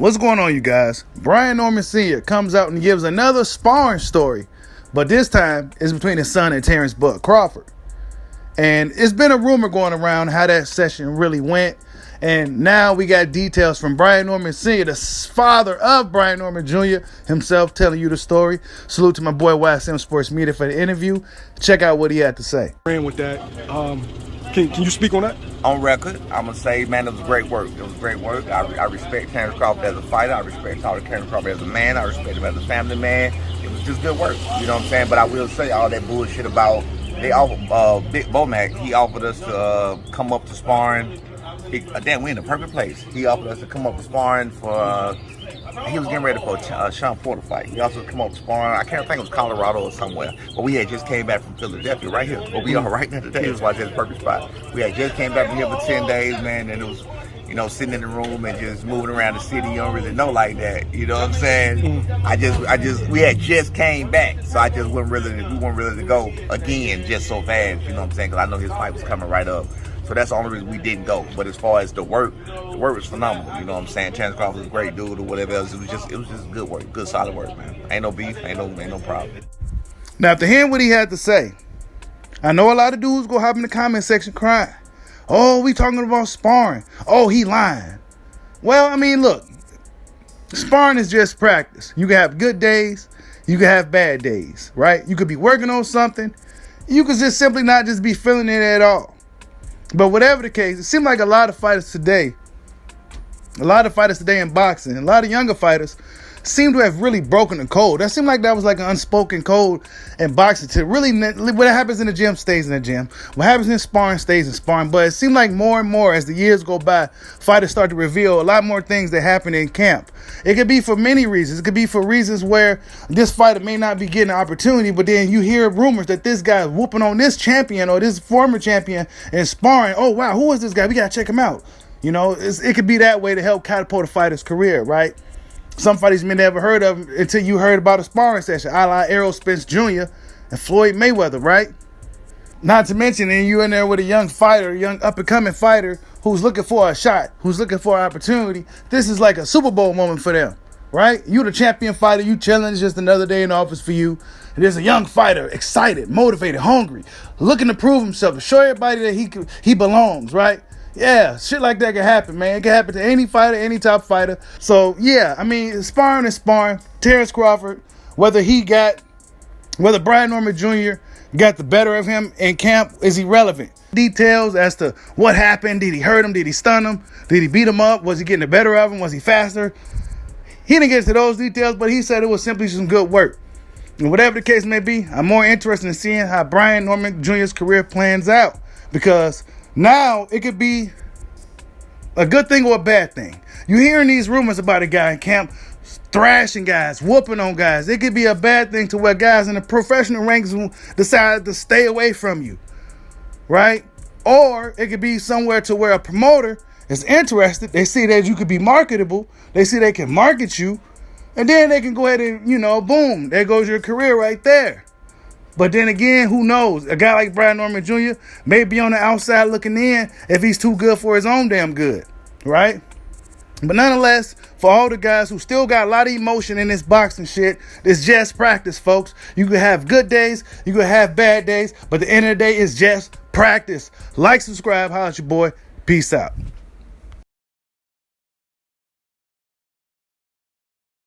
What's going on, you guys? Brian Norman Sr. comes out and gives another sparring story, but this time it's between his son and Terence Crawford. And it's been a rumor going around how that session really went. And now we got details from Brian Norman Sr., the father of Brian Norman Jr. himself, telling you the story. Salute to my boy YSM Sports Media for the interview. Check out what he had to say. With that, can you speak on that? On record, I'm going to say, man, it was great work. It was great work. I respect Terence Crawford as a fighter. I respect Terence Crawford as a man. I respect him as a family man. It was just good work. You know what I'm saying? But I will say all that bullshit about, they offered, Big Bomac, he offered us to come up to sparring. Damn, we in the perfect place. He offered us to come up to sparring for, he was getting ready for a Sean Porter fight. He also come up to sparring, I can't think it was Colorado or somewhere. But we had just came back from Philadelphia, right here. But we are right now today. That's why it's a perfect spot. We had just came back from here for 10 days, man, and it was, you know, sitting in the room and just moving around the city. You don't really know like that. You know what I'm saying? We had just came back, so we weren't really to go again just so fast. You know what I'm saying? Because I know his fight was coming right up. So that's the only reason we didn't go. But as far as the work was phenomenal. You know what I'm saying? Terence Crawford was a great dude or whatever else. It was just good work, good solid work, man. Ain't no beef, ain't no problem. Now, after hearing what he had to say, I know a lot of dudes go hop in the comment section crying. Oh, we talking about sparring. Oh, he lying. Well, I mean, look, sparring is just practice. You can have good days, you can have bad days, right? You could be working on something. You could just simply not just be feeling it at all. But whatever the case, it seemed like a lot of fighters today in boxing, a lot of younger fighters seem to have really broken the code. That seemed like that was like an unspoken code in boxing to really, what happens in the gym stays in the gym. What happens in sparring stays in sparring. But it seemed like more and more as the years go by, fighters start to reveal a lot more things that happen in camp. It could be for many reasons. It could be for reasons where this fighter may not be getting an opportunity, but then you hear rumors that this guy is whooping on this champion or this former champion and sparring. Oh, wow, who is this guy? We got to check him out. You know, it could be that way to help catapult a fighter's career, right? Some fighters you may never heard of until you heard about a sparring session, a la Errol Spence Jr. and Floyd Mayweather, right? Not to mention, then you in there with a young fighter, a young up-and-coming fighter who's looking for a shot, who's looking for an opportunity. This is like a Super Bowl moment for them, right? You the champion fighter, you chilling, it's just another day in the office for you. And there's a young fighter, excited, motivated, hungry, looking to prove himself, to show everybody that he belongs, right? Yeah, shit like that can happen, man. It can happen to any fighter, any top fighter. So, yeah, I mean, sparring is sparring. Terence Crawford, whether Brian Norman Jr. got the better of him in camp is irrelevant. Details as to what happened. Did he hurt him? Did he stun him? Did he beat him up? Was he getting the better of him? Was he faster? He didn't get into those details, but he said it was simply some good work. And whatever the case may be, I'm more interested in seeing how Brian Norman Jr.'s career plans out, because now it could be a good thing or a bad thing. You're hearing these rumors about a guy in camp thrashing guys, whooping on guys. It could be a bad thing to where guys in the professional ranks decide to stay away from you, right? Or it could be somewhere to where a promoter is interested. They see that you could be marketable. They see they can market you. And then they can go ahead and, boom, there goes your career right there. But then again, who knows? A guy like Brian Norman Jr. may be on the outside looking in if he's too good for his own damn good, right? But nonetheless, for all the guys who still got a lot of emotion in this boxing shit, it's just practice, folks. You could have good days, you could have bad days, but at the end of the day, it's just practice. Like, subscribe, holla at your boy. Peace out.